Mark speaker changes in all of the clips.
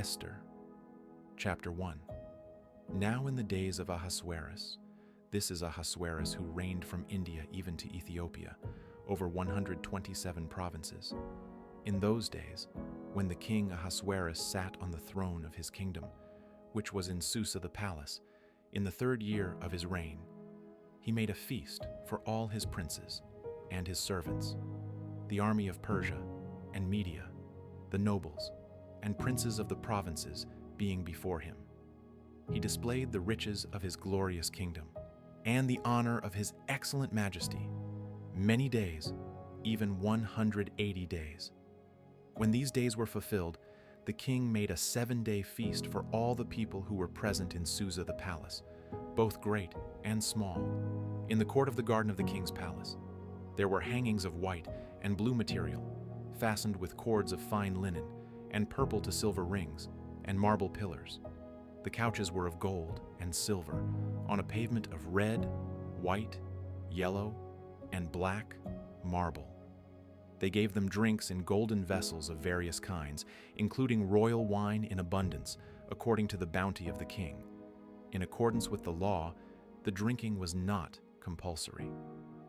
Speaker 1: Esther Chapter 1. Now in the days of Ahasuerus, this is Ahasuerus who reigned from India even to Ethiopia, over 127 provinces. In those days, when the king Ahasuerus sat on the throne of his kingdom, which was in Susa the palace, in the 3rd year of his reign, he made a feast for all his princes and his servants, the army of Persia and Media, the nobles and princes of the provinces being before him. He displayed the riches of his glorious kingdom and the honor of his excellent majesty, many days, even 180 days. When these days were fulfilled, the king made a 7-day feast for all the people who were present in Susa the palace, both great and small, in the court of the garden of the king's palace. There were hangings of white and blue material, fastened with cords of fine linen, and purple to silver rings, and marble pillars. The couches were of gold and silver, on a pavement of red, white, yellow, and black marble. They gave them drinks in golden vessels of various kinds, including royal wine in abundance, according to the bounty of the king. In accordance with the law, the drinking was not compulsory.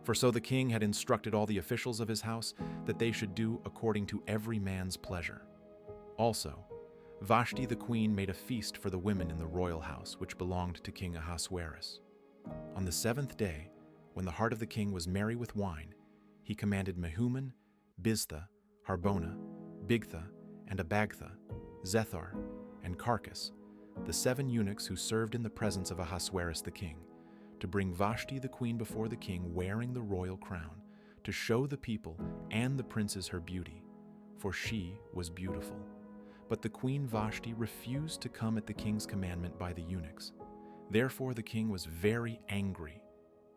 Speaker 1: For so the king had instructed all the officials of his house that they should do according to every man's pleasure. Also, Vashti the queen made a feast for the women in the royal house, which belonged to King Ahasuerus. On the 7th day, when the heart of the king was merry with wine, he commanded Mehuman, Biztha, Harbona, Bigtha, and Abagtha, Zethar, and Carcass, the 7 eunuchs who served in the presence of Ahasuerus the king, to bring Vashti the queen before the king wearing the royal crown, to show the people and the princes her beauty, for she was beautiful. But the queen Vashti refused to come at the king's commandment by the eunuchs. Therefore the king was very angry,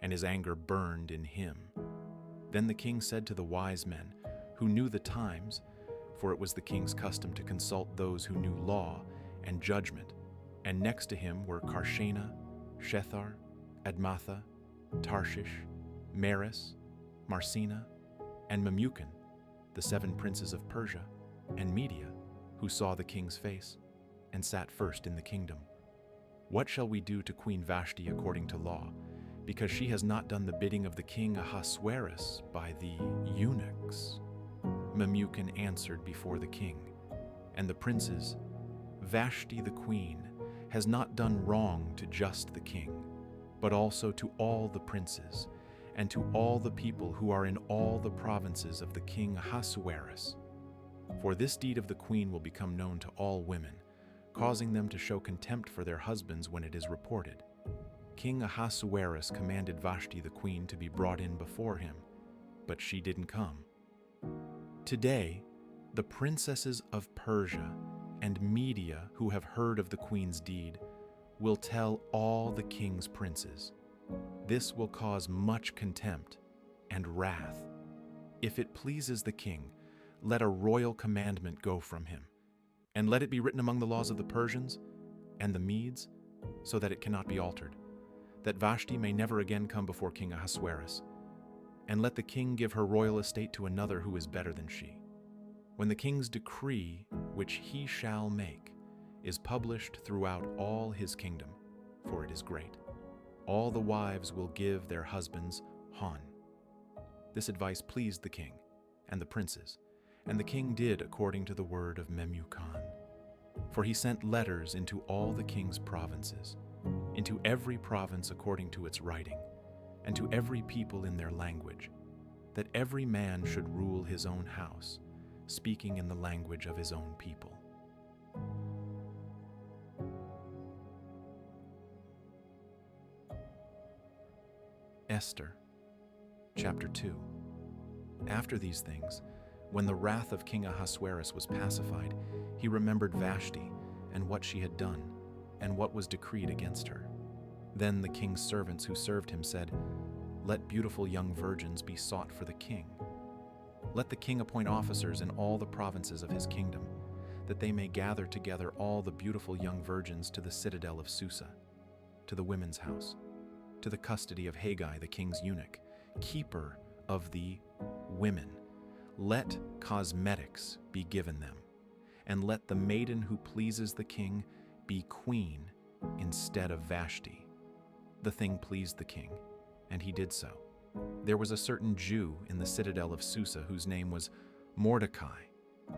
Speaker 1: and his anger burned in him. Then the king said to the wise men, who knew the times, for it was the king's custom to consult those who knew law and judgment, and next to him were Karshena, Shethar, Admatha, Tarshish, Maris, Marsena, and Memucan, the 7 princes of Persia and Media, who saw the king's face and sat first in the kingdom. What shall we do to Queen Vashti according to law, because she has not done the bidding of the king Ahasuerus by the eunuchs? Memucan answered before the king and the princes, Vashti the queen has not done wrong to just the king, but also to all the princes and to all the people who are in all the provinces of the king Ahasuerus. For this deed of the queen will become known to all women, causing them to show contempt for their husbands when it is reported. King Ahasuerus commanded Vashti the queen to be brought in before him, but she didn't come. Today, the princesses of Persia and Media who have heard of the queen's deed will tell all the king's princes. This will cause much contempt and wrath. If it pleases the king, let a royal commandment go from him, and let it be written among the laws of the Persians and the Medes, so that it cannot be altered, that Vashti may never again come before King Ahasuerus, and let the king give her royal estate to another who is better than she. When the king's decree, which he shall make, is published throughout all his kingdom, for it is great, all the wives will give their husbands hon. This advice pleased the king and the princes, and the king did according to the word of Memucan. For he sent letters into all the king's provinces, into every province according to its writing, and to every people in their language, that every man should rule his own house, speaking in the language of his own people. Esther Chapter 2. After these things, when the wrath of King Ahasuerus was pacified, he remembered Vashti and what she had done, and what was decreed against her. Then the king's servants who served him said, Let beautiful young virgins be sought for the king. Let the king appoint officers in all the provinces of his kingdom, that they may gather together all the beautiful young virgins to the citadel of Susa, to the women's house, to the custody of Haggai the king's eunuch, keeper of the women. Let cosmetics be given them, and let the maiden who pleases the king be queen instead of Vashti." The thing pleased the king, and he did so. There was a certain Jew in the citadel of Susa whose name was Mordecai,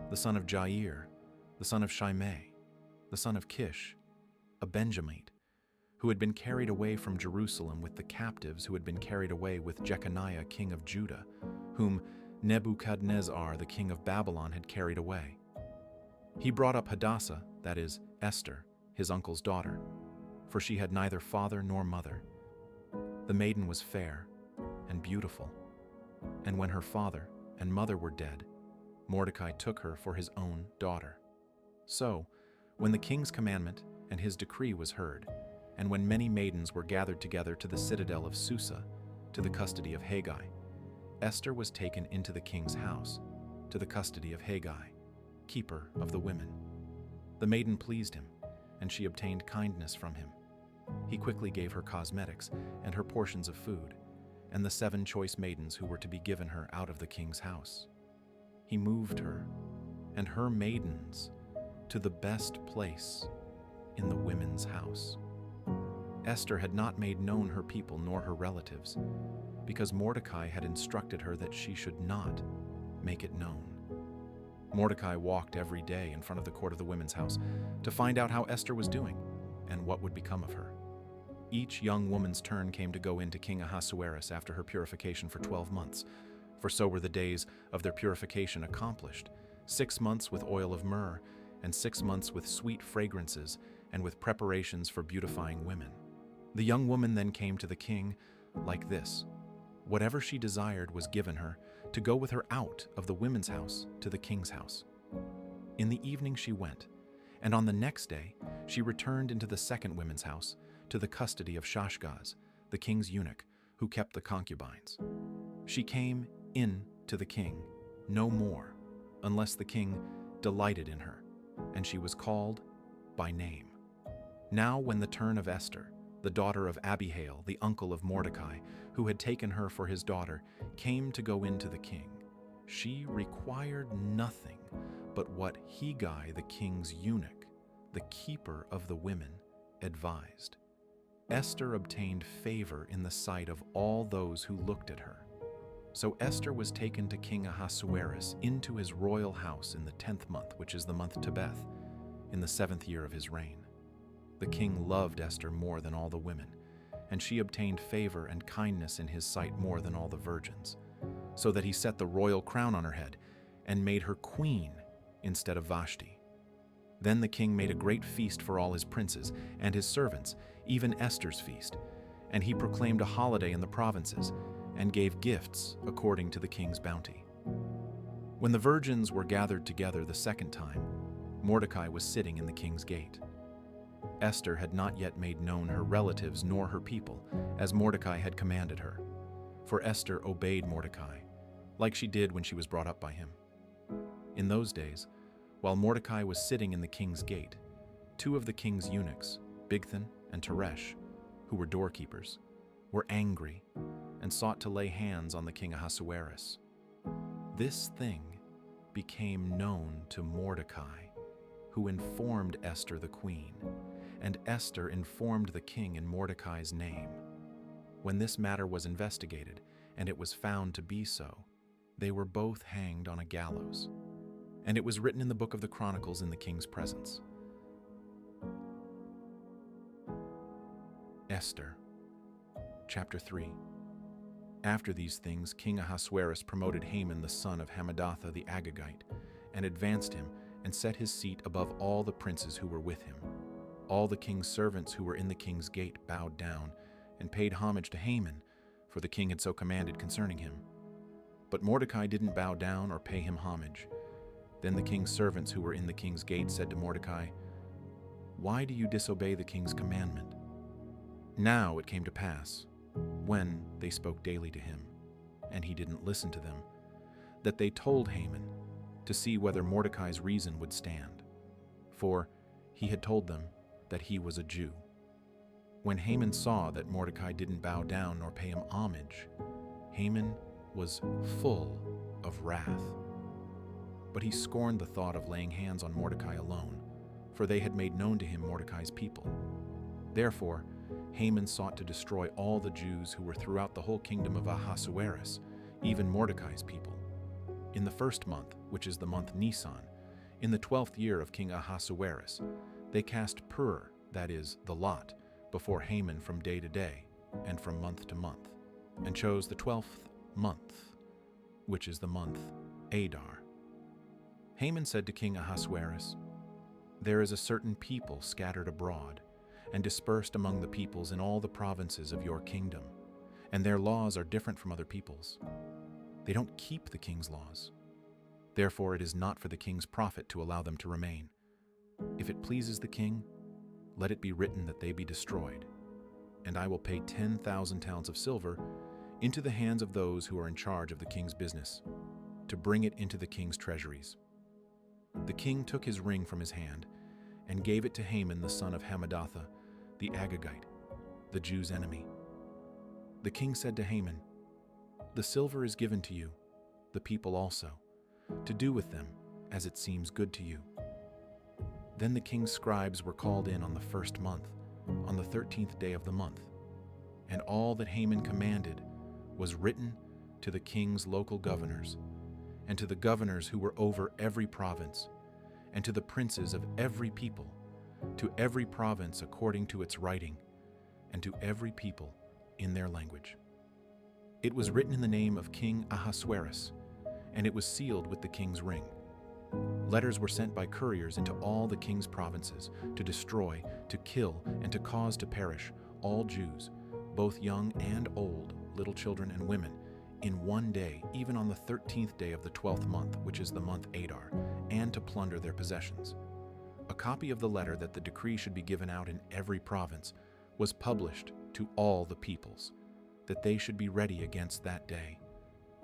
Speaker 1: the son of Jair, the son of Shimei, the son of Kish, a Benjamite, who had been carried away from Jerusalem with the captives who had been carried away with Jeconiah, king of Judah, whom Nebuchadnezzar, the king of Babylon, had carried away. He brought up Hadassah, that is, Esther, his uncle's daughter, for she had neither father nor mother. The maiden was fair and beautiful, and when her father and mother were dead, Mordecai took her for his own daughter. So, when the king's commandment and his decree was heard, and when many maidens were gathered together to the citadel of Susa, to the custody of Haggai, Esther was taken into the king's house, to the custody of Haggai, keeper of the women. The maiden pleased him, and she obtained kindness from him. He quickly gave her cosmetics and her portions of food, and the 7 choice maidens who were to be given her out of the king's house. He moved her and her maidens to the best place in the women's house. Esther had not made known her people nor her relatives, because Mordecai had instructed her that she should not make it known. Mordecai walked every day in front of the court of the women's house to find out how Esther was doing and what would become of her. Each young woman's turn came to go into King Ahasuerus after her purification for 12 months, for so were the days of their purification accomplished, 6 months with oil of myrrh, and 6 months with sweet fragrances and with preparations for beautifying women. The young woman then came to the king like this. Whatever she desired was given her, to go with her out of the women's house to the king's house. In the evening she went, and on the next day she returned into the second women's house, to the custody of Shashgaz, the king's eunuch, who kept the concubines. She came in to the king no more, unless the king delighted in her, and she was called by name. Now when the turn of Esther, the daughter of Abihail, the uncle of Mordecai, who had taken her for his daughter, came to go into the king, she required nothing but what Haggai, the king's eunuch, the keeper of the women, advised. Esther obtained favor in the sight of all those who looked at her. So Esther was taken to King Ahasuerus into his royal house in the 10th month, which is the month Tebeth, in the 7th year of his reign. The king loved Esther more than all the women, and she obtained favor and kindness in his sight more than all the virgins, so that he set the royal crown on her head and made her queen instead of Vashti. Then the king made a great feast for all his princes and his servants, even Esther's feast, and he proclaimed a holiday in the provinces and gave gifts according to the king's bounty. When the virgins were gathered together the second time, Mordecai was sitting in the king's gate. Esther had not yet made known her relatives nor her people, as Mordecai had commanded her, for Esther obeyed Mordecai, like she did when she was brought up by him. In those days, while Mordecai was sitting in the king's gate, 2 of the king's eunuchs, Bigthan and Teresh, who were doorkeepers, were angry and sought to lay hands on the king Ahasuerus. This thing became known to Mordecai, who informed Esther the queen, and Esther informed the king in Mordecai's name. When this matter was investigated, and it was found to be so, they were both hanged on a gallows. And it was written in the book of the Chronicles in the king's presence. Esther, chapter 3. After these things, King Ahasuerus promoted Haman the son of Hammedatha the Agagite, and advanced him, and set his seat above all the princes who were with him. All the king's servants who were in the king's gate bowed down, and paid homage to Haman, for the king had so commanded concerning him. But Mordecai didn't bow down or pay him homage. Then the king's servants who were in the king's gate said to Mordecai, "Why do you disobey the king's commandment?" Now it came to pass, when they spoke daily to him, and he didn't listen to them, that they told Haman to see whether Mordecai's reason would stand, for he had told them that he was a Jew. When Haman saw that Mordecai didn't bow down nor pay him homage, Haman was full of wrath. But he scorned the thought of laying hands on Mordecai alone, for they had made known to him Mordecai's people. Therefore, Haman sought to destroy all the Jews who were throughout the whole kingdom of Ahasuerus, even Mordecai's people. In the first month, which is the month Nisan, in the 12th year of King Ahasuerus, they cast pur, that is, the lot, before Haman from day to day, and from month to month, and chose the 12th month, which is the month Adar. Haman said to King Ahasuerus, "There is a certain people scattered abroad, and dispersed among the peoples in all the provinces of your kingdom, and their laws are different from other peoples. They don't keep the king's laws. Therefore it is not for the king's profit to allow them to remain. If it pleases the king, let it be written that they be destroyed, and I will pay 10,000 talents of silver into the hands of those who are in charge of the king's business, to bring it into the king's treasuries." The king took his ring from his hand and gave it to Haman the son of Hammedatha, the Agagite, the Jews' enemy. The king said to Haman, "The silver is given to you, the people also, to do with them as it seems good to you." Then the king's scribes were called in on the first month, on the 13th day of the month, and all that Haman commanded was written to the king's local governors, and to the governors who were over every province, and to the princes of every people, to every province according to its writing, and to every people in their language. It was written in the name of King Ahasuerus, and it was sealed with the king's ring. Letters were sent by couriers into all the king's provinces to destroy, to kill, and to cause to perish all Jews, both young and old, little children and women, in one day, even on the 13th day of the 12th month, which is the month Adar, and to plunder their possessions. A copy of the letter that the decree should be given out in every province was published to all the peoples, that they should be ready against that day.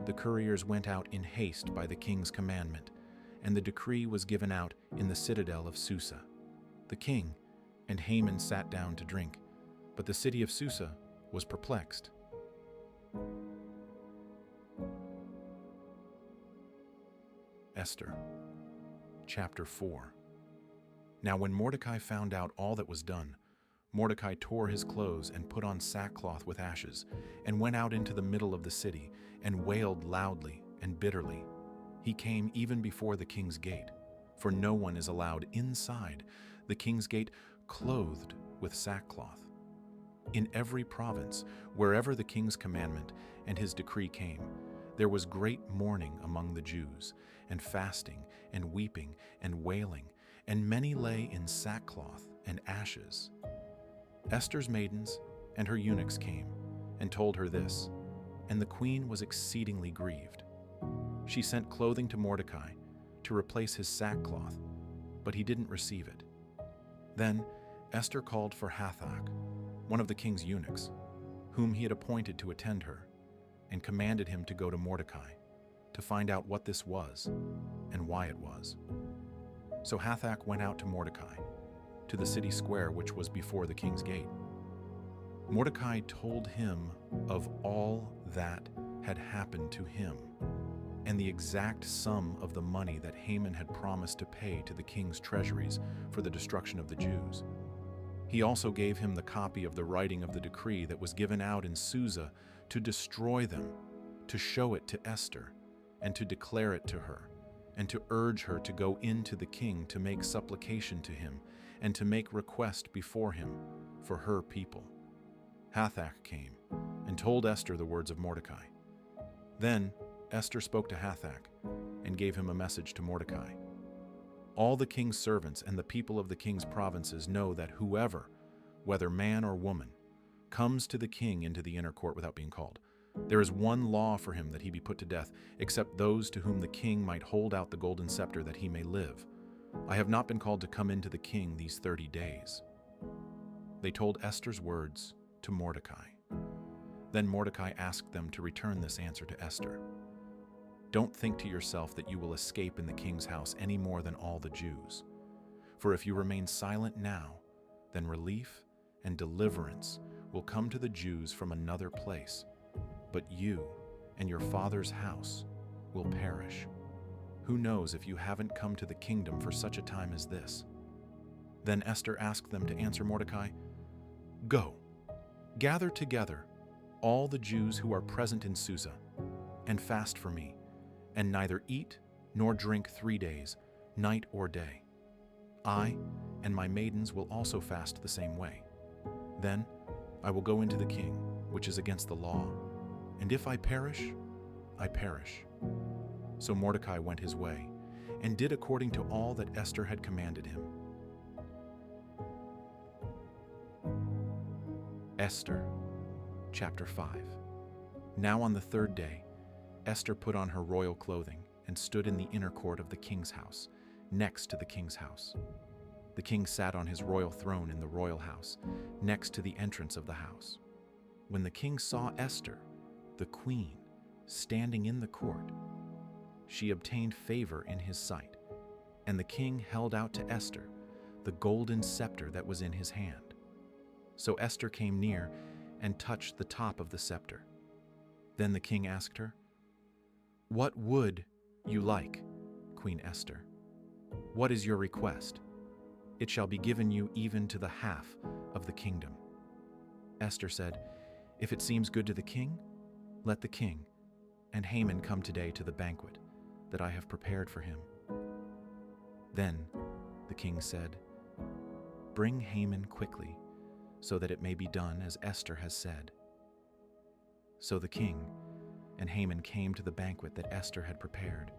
Speaker 1: The couriers went out in haste by the king's commandment, and the decree was given out in the citadel of Susa. The king and Haman sat down to drink, but the city of Susa was perplexed. Esther Chapter 4. Now when Mordecai found out all that was done, Mordecai tore his clothes and put on sackcloth with ashes, and went out into the middle of the city, and wailed loudly and bitterly. He came even before the king's gate, for no one is allowed inside the king's gate clothed with sackcloth. In every province, wherever the king's commandment and his decree came, there was great mourning among the Jews, and fasting, and weeping, and wailing, and many lay in sackcloth and ashes. Esther's maidens and her eunuchs came and told her this, and the queen was exceedingly grieved. She sent clothing to Mordecai to replace his sackcloth, but he didn't receive it. Then Esther called for Hathach, one of the king's eunuchs, whom he had appointed to attend her, and commanded him to go to Mordecai, to find out what this was and why it was. So Hathach went out to Mordecai, to the city square which was before the king's gate. Mordecai told him of all that had happened to him, and the exact sum of the money that Haman had promised to pay to the king's treasuries for the destruction of the Jews. He also gave him the copy of the writing of the decree that was given out in Susa to destroy them, to show it to Esther, and to declare it to her, and to urge her to go in to the king to make supplication to him, and to make request before him for her people. Hathach came and told Esther the words of Mordecai. Then Esther spoke to Hathach and gave him a message to Mordecai. All the king's servants and the people of the king's provinces know that whoever, whether man or woman, comes to the king into the inner court without being called, there is one law for him, that he be put to death, except those to whom the king might hold out the golden scepter that he may live. I have not been called to come into the king these 30 days. They told Esther's words to Mordecai. Then Mordecai asked them to return this answer to Esther. Don't think to yourself that you will escape in the king's house any more than all the Jews. For if you remain silent now, then relief and deliverance will come to the Jews from another place, but you and your father's house will perish. Who knows if you haven't come to the kingdom for such a time as this?" Then Esther asked them to answer Mordecai, "Go, gather together all the Jews who are present in Susa, and fast for me, and neither eat nor drink 3 days, night or day. I and my maidens will also fast the same way. Then I will go into the king, which is against the law, and if I perish, I perish." So Mordecai went his way, and did according to all that Esther had commanded him. Esther Chapter 5. Now on the 3rd day, Esther put on her royal clothing and stood in the inner court of the king's house, next to the king's house. The king sat on his royal throne in the royal house, next to the entrance of the house. When the king saw Esther, the queen, standing in the court, she obtained favor in his sight, and the king held out to Esther the golden scepter that was in his hand. So Esther came near and touched the top of the scepter. Then the king asked her, "What would you like, Queen Esther? What is your request? It shall be given you even to the half of the kingdom." Esther said, "If it seems good to the king, let the king and Haman come today to the banquet that I have prepared for him." Then the king said, "Bring Haman quickly, so that it may be done as Esther has said." So the king and Haman came to the banquet that Esther had prepared.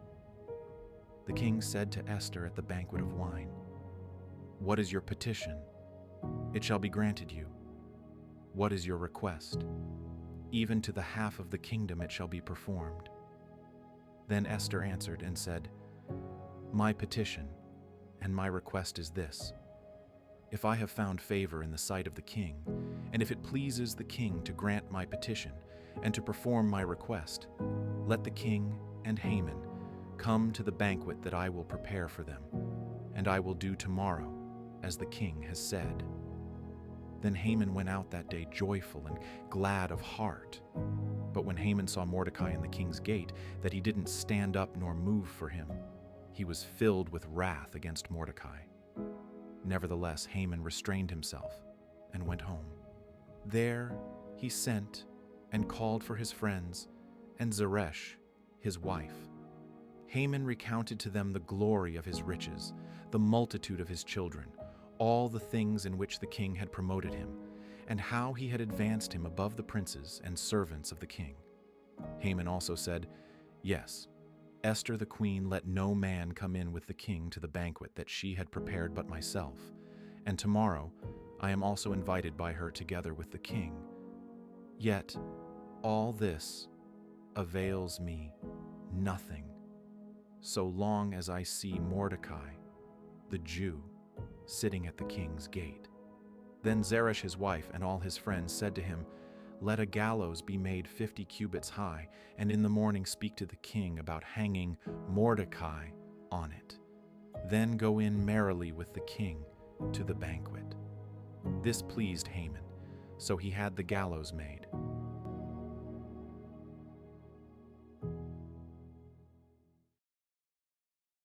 Speaker 1: The king said to Esther at the banquet of wine, "What is your petition? It shall be granted you. What is your request? Even to the half of the kingdom it shall be performed." Then Esther answered and said, "My petition and my request is this: if I have found favor in the sight of the king, and if it pleases the king to grant my petition and to perform my request, let the king and Haman come to the banquet that I will prepare for them, and I will do tomorrow as the king has said." Then Haman went out that day joyful and glad of heart. But when Haman saw Mordecai in the king's gate, that he didn't stand up nor move for him, he was filled with wrath against Mordecai. Nevertheless, Haman restrained himself and went home. There he sent and called for his friends and Zeresh, his wife. Haman recounted to them the glory of his riches, the multitude of his children, all the things in which the king had promoted him, and how he had advanced him above the princes and servants of the king. Haman also said, "Yes, Esther the queen let no man come in with the king to the banquet that she had prepared but myself, and tomorrow I am also invited by her together with the king. Yet all this avails me nothing, so long as I see Mordecai, the Jew, sitting at the king's gate." Then Zeresh his wife and all his friends said to him, "Let a gallows be made 50 cubits high, and in the morning speak to the king about hanging Mordecai on it. Then go in merrily with the king to the banquet." This pleased Haman, so he had the gallows made.